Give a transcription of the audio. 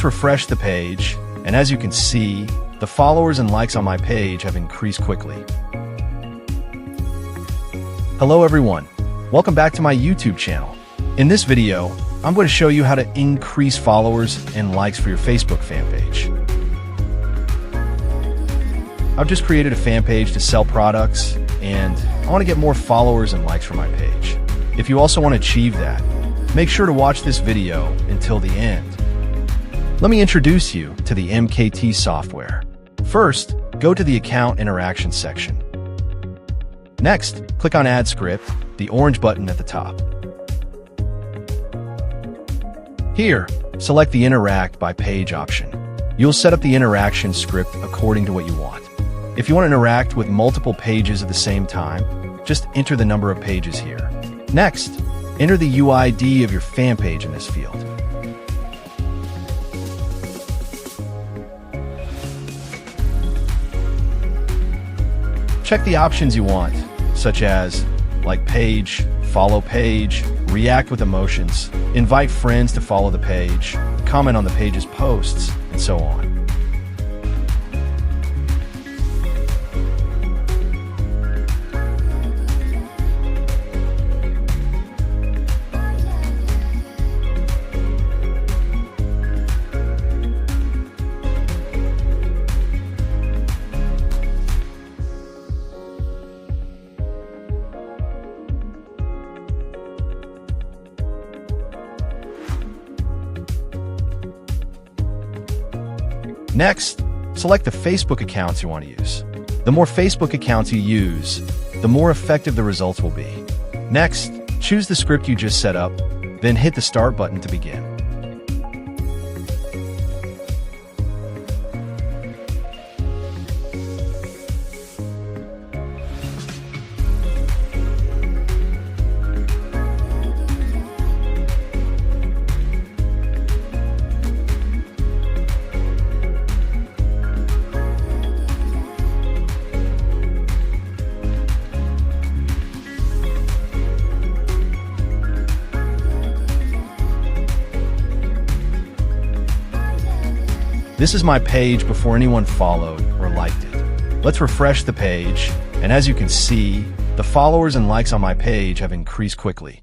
Let's refresh the page, and as you can see, the followers and likes on my page have increased quickly. Hello everyone, welcome back to my YouTube channel. In this video, I'm going to show you how to increase followers and likes for your Facebook fan page. I've just created a fan page to sell products, and I want to get more followers and likes for my page. If you also want to achieve that, make sure to watch this video until the end. Let me introduce you to the MKT software. First, go to the Account Interaction section. Next, click on Add Script, the orange button at the top. Here, select the Interact by Page option. You'll set up the interaction script according to what you want. If you want to interact with multiple pages at the same time, just enter the number of pages here. Next, enter the UID of your fan page in this field. Check the options you want, such as like page, follow page, react with emotions, invite friends to follow the page, comment on the page's posts, and so on. Next, select the Facebook accounts you want to use. The more Facebook accounts you use, the more effective the results will be. Next, choose the script you just set up, then hit the Start button to begin. This is my page before anyone followed or liked it. Let's refresh the page, and as you can see, the followers and likes on my page have increased quickly.